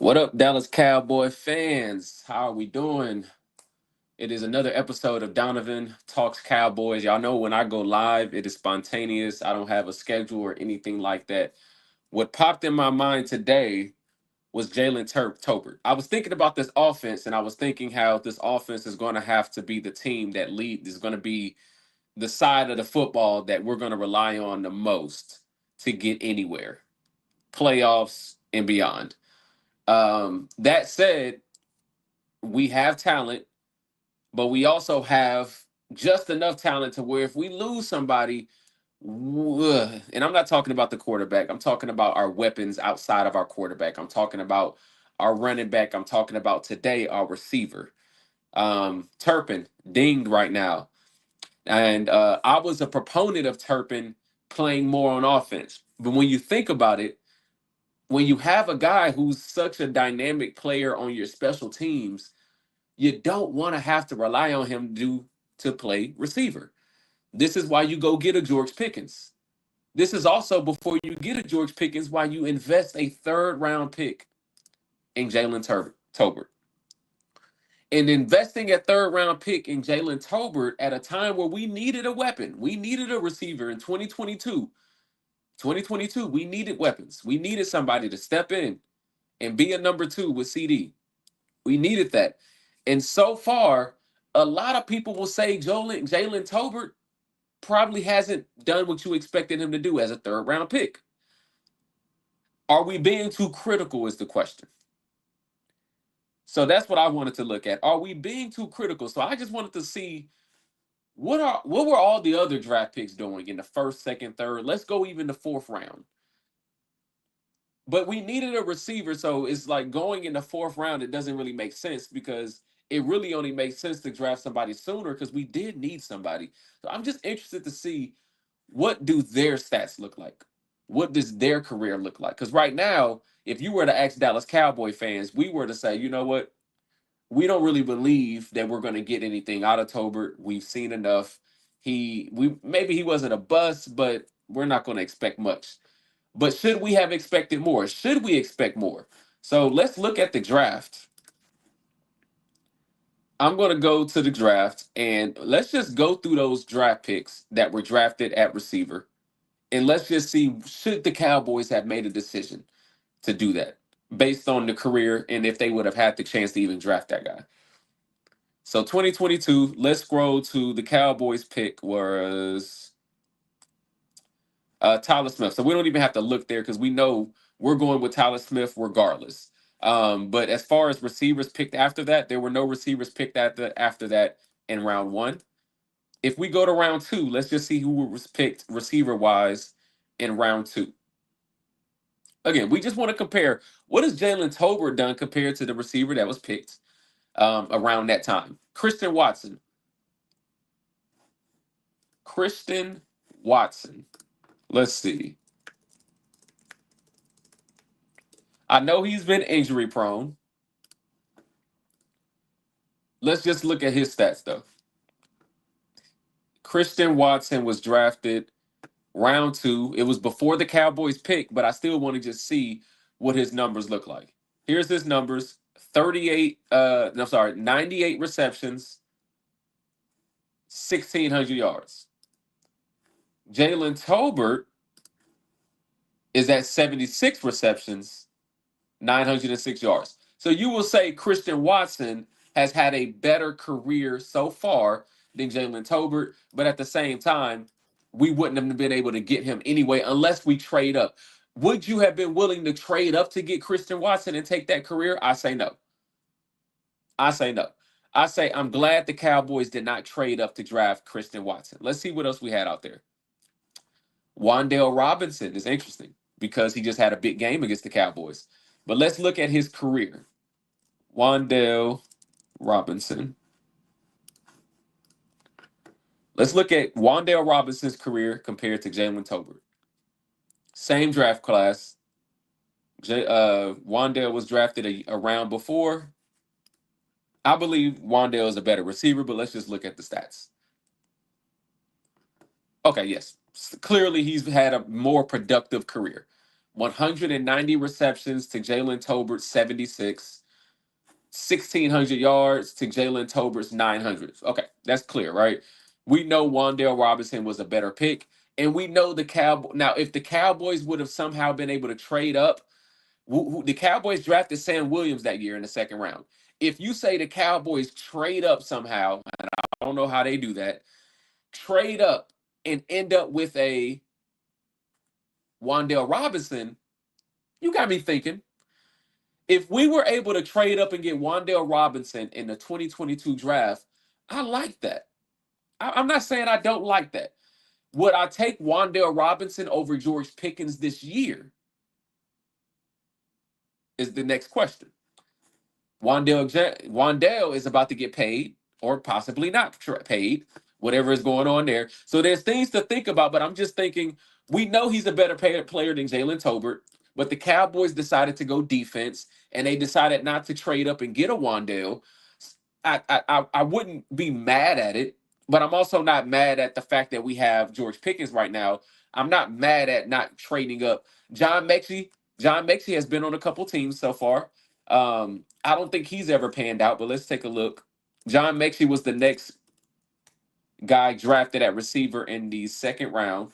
What up, Dallas Cowboy fans? How are we doing? It is another episode of Donovan Talks Cowboys. Y'all know when I go live, it is spontaneous. I don't have a schedule or anything like that. What popped in my mind today was Tolbert. I was thinking about this offense, and I was thinking how this offense is going to have to be the team that lead is going to be the side of the football that we're going to rely on the most to get anywhere, playoffs and beyond. That said, we have talent, but we also have just enough talent to where if we lose somebody, and I'm not talking about the quarterback, I'm talking about our weapons outside of our quarterback. I'm talking about our running back. I'm talking about today our receiver. Turpin dinged right now. And I was a proponent of Turpin playing more on offense. But when you think about it, when you have a guy who's such a dynamic player on your special teams, you don't want to have to rely on him to play receiver. This is why you go get a George Pickens. This is also before you get a George Pickens why you invest a third round pick in Tolbert. And investing a third round pick in Jalen Tolbert at a time where we needed a weapon, we needed a receiver in 2022. 2022, we needed weapons. We needed somebody to step in and be a number two with CD. We needed that. And so far, a lot of people will say Jalen Tolbert probably hasn't done what you expected him to do as a third round pick. Are we being too critical is the question. So that's what I wanted to look at. Are we being too critical? So I just wanted to see what were all the other draft picks doing in the first, second, third? Let's go even the fourth round. But we needed a receiver, so it's like going in the fourth round, it doesn't really make sense because it really only makes sense to draft somebody sooner because we did need somebody. So I'm just interested to see what do their stats look like? What does their career look like? Because right now, if you were to ask Dallas Cowboy fans, we were to say, you know what? We don't really believe that we're going to get anything out of Tolbert. We've seen enough. We maybe he wasn't a bust, but we're not going to expect much. But should we have expected more? Should we expect more? So let's look at the draft. I'm going to go to the draft and let's just go through those draft picks that were drafted at receiver. And let's just see should the Cowboys have made a decision to do that based on the career and if they would have had the chance to even draft that guy. So 2022, let's scroll to the Cowboys pick was Tyler Smith. So we don't even have to look there because we know we're going with Tyler Smith regardless. But as far as receivers picked after that, there were no receivers picked after that in round one. If we go to round two, let's just see who was picked receiver wise in round two. Again, we just want to compare what has Jalen Tolbert done compared to the receiver that was picked around that time. Christian Watson. Christian Watson. Let's see. I know he's been injury prone. Let's just look at his stats, though. Christian Watson was drafted round two. It was before the Cowboys pick, but I still want to just see what his numbers look like. Here's his numbers 38, no, sorry, 98 receptions, 1,600 yards. Jalen Tolbert is at 76 receptions, 906 yards. So you will say Christian Watson has had a better career so far than Jalen Tolbert, but at the same time, we wouldn't have been able to get him anyway unless we trade up. Would you have been willing to trade up to get Christian Watson and take that career? I say no. I say no. I say I'm glad the Cowboys did not trade up to draft Christian Watson. Let's see what else we had out there. Wan'Dale Robinson is interesting because he just had a big game against the Cowboys. But let's look at his career. Wan'Dale Robinson. Let's look at Wan'Dale Robinson's career compared to Jalen Tolbert. Same draft class. Wan'Dale was drafted a round before. I believe Wan'Dale is a better receiver, but let's just look at the stats. Okay, yes. Clearly, he's had a more productive career. 190 receptions to Jalen Tolbert 76. 1,600 yards to Jalen Tolbert's 900. Okay, that's clear, right? We know Wan'Dale Robinson was a better pick, and we know the Cowboys. Now, if the Cowboys would have somehow been able to trade up, the Cowboys drafted Sam Williams that year in the second round. If you say the Cowboys trade up somehow, and I don't know how they do that, trade up and end up with a Wan'Dale Robinson, you got me thinking. If we were able to trade up and get Wan'Dale Robinson in the 2022 draft, I like that. I'm not saying I don't like that. Would I take Wan'Dale Robinson over George Pickens this year? Is the next question. Wan'Dale is about to get paid or possibly not paid, whatever is going on there. So there's things to think about, but I'm just thinking we know he's a better player than Jalen Tolbert, but the Cowboys decided to go defense and they decided not to trade up and get a Wan'Dale. I wouldn't be mad at it, but I'm also not mad at the fact that we have George Pickens right now. I'm not mad at not trading up. John Mechie has been on a couple teams so far. I don't think he's ever panned out, but let's take a look. John Mechie was the next guy drafted at receiver in the second round.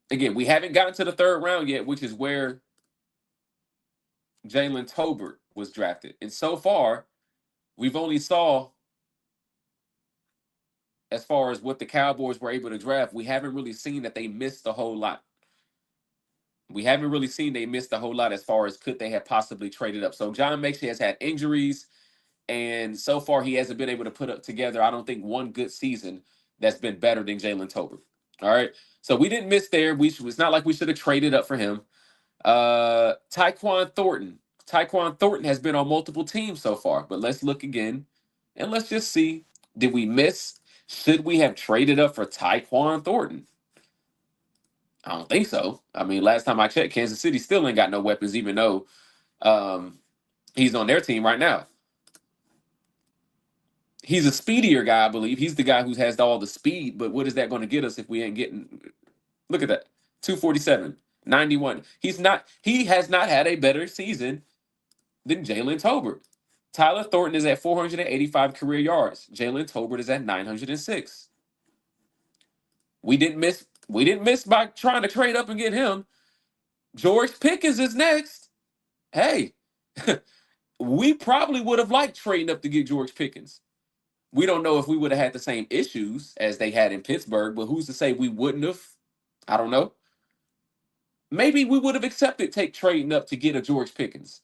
Again, we haven't gotten to the third round yet, which is where Jalen Tolbert was drafted. And so far, we've only saw, as far as what the Cowboys were able to draft, we haven't really seen that they missed a whole lot. We haven't really seen they missed a whole lot as far as could they have possibly traded up. So John Mechie has had injuries, and so far he hasn't been able to put up together, I don't think, one good season that's been better than Jalen Tolbert. All right. So we didn't miss there. It's not like we should have traded up for him. Tyquan Thornton. Tyquan Thornton has been on multiple teams so far, but let's look again and let's just see. Did we miss? Should we have traded up for Tyquan Thornton? I don't think so. I mean, last time I checked, Kansas City still ain't got no weapons, even though he's on their team right now. He's a speedier guy, I believe. He's the guy who has all the speed, but what is that going to get us if we ain't getting? Look at that. 247, 91. He has not had a better season than Jalen Tolbert. Tyler Thornton is at 485 career yards. Jalen Tolbert is at 906. We didn't miss by trying to trade up and get him. George Pickens is next. Hey, we probably would have liked trading up to get George Pickens. We don't know if we would have had the same issues as they had in Pittsburgh, but who's to say we wouldn't have? I don't know. Maybe we would have accepted trading up to get a George Pickens.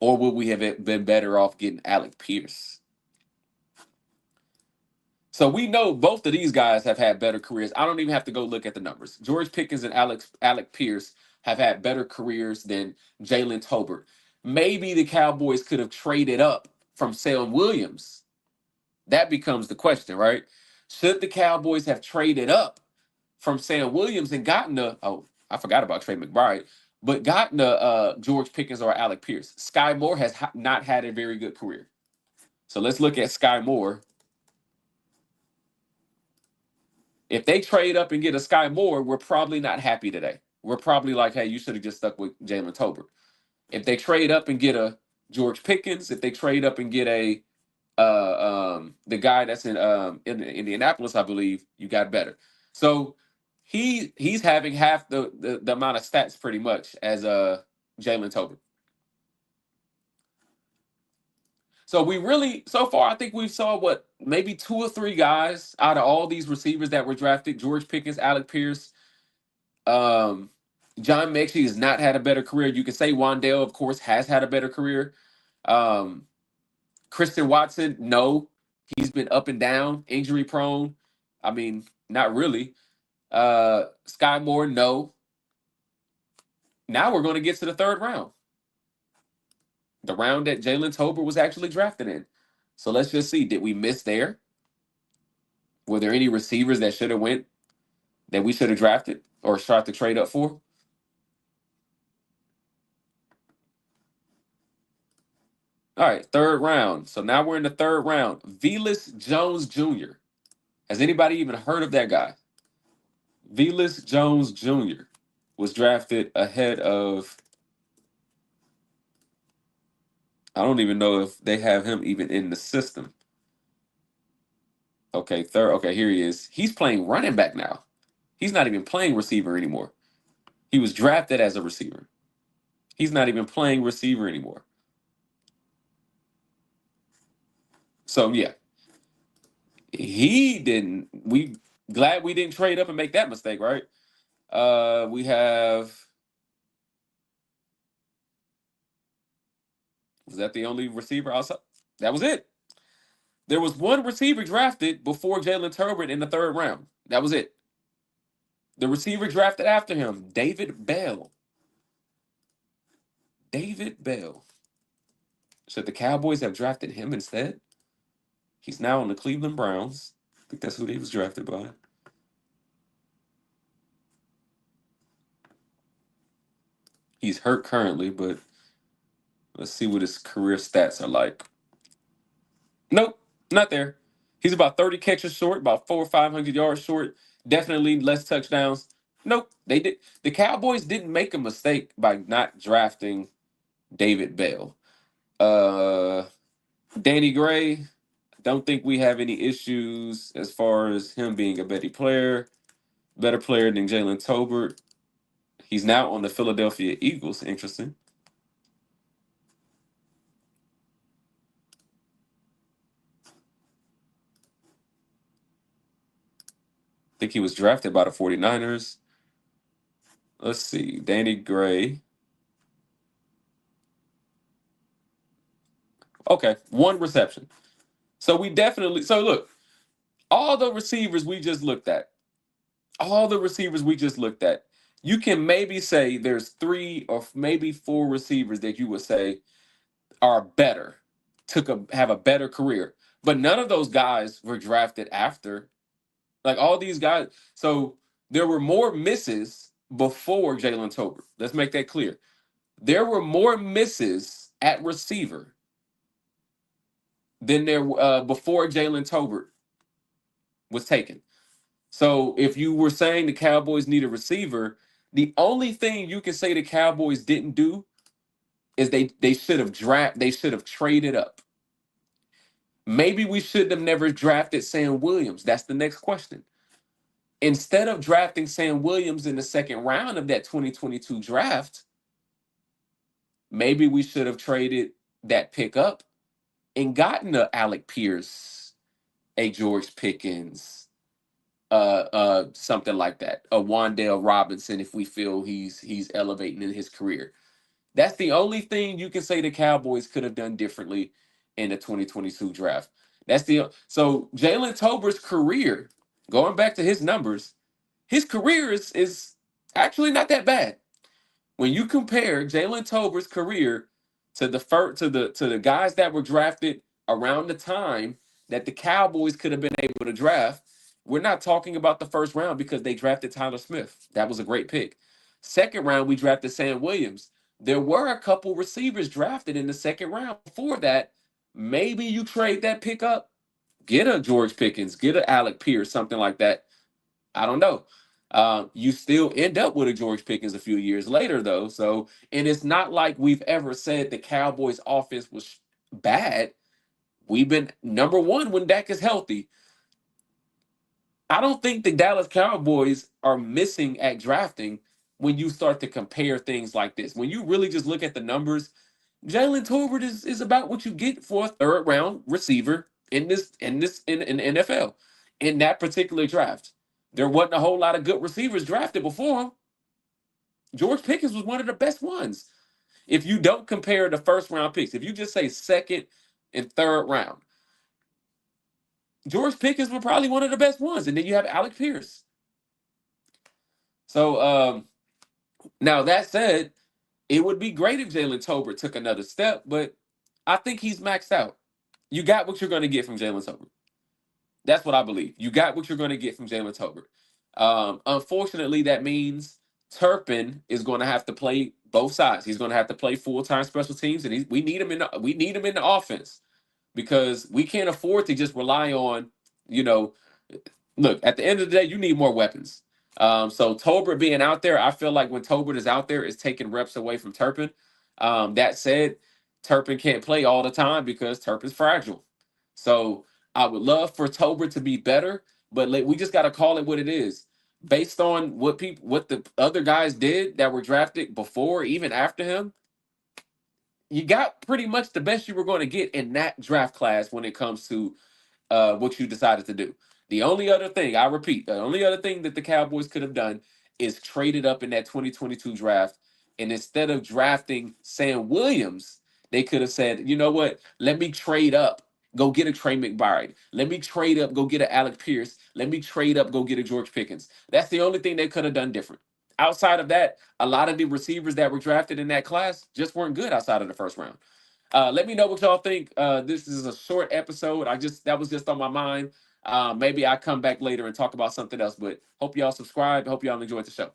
Or would we have been better off getting Alec Pierce? So we know both of these guys have had better careers. I don't even have to go look at the numbers. George Pickens and Alec Pierce have had better careers than Jalen Tolbert. Maybe the Cowboys could have traded up from Sam Williams. That becomes the question, right? Should the Cowboys have traded up from Sam Williams and gotten I forgot about Trey McBride, but gotten George Pickens or Alec Pierce? Sky Moore has not had a very good career. So let's look at Sky Moore. If they trade up and get a Sky Moore, we're probably not happy today. We're probably like, hey, you should have just stuck with Jalen Tolbert. If they trade up and get a George Pickens, if they trade up and get the guy that's in Indianapolis, I believe, you got better. So he's having half the amount of stats pretty much as Jalen Tolbert. So so far, I think we saw maybe two or three guys out of all these receivers that were drafted: George Pickens, Alec Pierce, John Mechie has not had a better career. You can say Wan'Dale, of course, has had a better career. Christian Watson, no, he's been up and down, injury prone. I mean, not really. Sky Moore, no. Now we're going to get to the third round. The round that Jalen Tolbert was actually drafted in. So let's just see. Did we miss there? Were there any receivers that should have went that we should have drafted or start to trade up for? All right, third round. So now we're in the third round. Velus Jones Jr. Has anybody even heard of that guy? Velus Jones Jr. was drafted ahead of. I don't even know if they have him even in the system. Okay, third. Okay, here he is. He's playing running back now. He's not even playing receiver anymore. He was drafted as a receiver. He's not even playing receiver anymore. So yeah, he didn't. We glad we didn't trade up and make that mistake, right? We have. Was that the only receiver outside? That was it. There was one receiver drafted before Jalen Tolbert in the third round. That was it. The receiver drafted after him, David Bell. David Bell. Should the Cowboys have drafted him instead? He's now on the Cleveland Browns. I think that's who he was drafted by. He's hurt currently, but let's see what his career stats are like. Nope, not there. He's about 30 catches short, about 400 or 500 yards short. Definitely less touchdowns. Nope, they did. The Cowboys didn't make a mistake by not drafting David Bell. Uh, Danny Gray. Don't think we have any issues as far as him being a better player than Jalen Tolbert. He's now on the Philadelphia Eagles. Interesting. I think he was drafted by the 49ers. Let's see. Danny Gray. Okay, one reception. So we definitely so look, all the receivers we just looked at, all the receivers we just looked at, you can maybe say there's three or maybe four receivers that you would say are better, have a better career. But none of those guys were drafted after. Like all these guys, so there were more misses before Jalen Tolbert. Let's make that clear. There were more misses at receiver than there before Jalen Tolbert was taken. So if you were saying the Cowboys need a receiver, the only thing you can say the Cowboys didn't do is they should have traded up. Maybe we should have never drafted Sam Williams. That's the next question. Instead of drafting Sam Williams in the second round of that 2022 draft, maybe we should have traded that pick up and gotten a Alec Pierce, a George Pickens, something like that, a Wandale Robinson if we feel he's elevating in his career. That's the only thing you can say the Cowboys could have done differently in the 2022 draft. So Jalen Tolbert's career, going back to his numbers, his career is actually not that bad. When you compare Jalen Tolbert's career to the guys that were drafted around the time that the Cowboys could have been able to draft, we're not talking about the first round because they drafted Tyler Smith. That was a great pick. Second round, we drafted Sam Williams. There were a couple receivers drafted in the second round. Before that, maybe you trade that pick up, get a George Pickens, get a Alec Pierce, something like that. I don't know. You still end up with a George Pickens a few years later, though. So, and it's not like we've ever said the Cowboys' offense was bad. We've been number one when Dak is healthy. I don't think the Dallas Cowboys are missing at drafting when you start to compare things like this. When you really just look at the numbers, Jalen Tolbert is about what you get for a third round receiver in the NFL in that particular draft. There wasn't a whole lot of good receivers drafted before him. George Pickens was one of the best ones. If you don't compare the first round picks, if you just say second and third round, George Pickens was probably one of the best ones. And then you have Alec Pierce. So now that said, it would be great if Jalen Tolbert took another step, but I think he's maxed out. You got what you're going to get from Jalen Tolbert. That's what I believe. You got what you're going to get from Jalen Tolbert. Unfortunately, that means Turpin is going to have to play both sides. He's going to have to play full time special teams, and we need him in the offense because we can't afford to just rely on you know. Look, at the end of the day, you need more weapons. So Tolbert being out there, I feel like when Tolbert is out there, it's taking reps away from Turpin. That said, Turpin can't play all the time because Turpin's fragile. So I would love for Tolbert to be better, but we just got to call it what it is. Based on what the other guys did that were drafted before, even after him, you got pretty much the best you were going to get in that draft class when it comes to what you decided to do. The only other thing, I repeat, the only other thing that the Cowboys could have done is traded up in that 2022 draft. And instead of drafting Sam Williams, they could have said, you know what? Let me trade up, go get a Trey McBride. Let me trade up, go get a Alec Pierce. Let me trade up, go get a George Pickens. That's the only thing they could have done different. Outside of that, a lot of the receivers that were drafted in that class just weren't good outside of the first round. Let me know what y'all think. This is a short episode. That was just on my mind. Maybe I come back later and talk about something else. But hope y'all subscribe. Hope y'all enjoyed the show.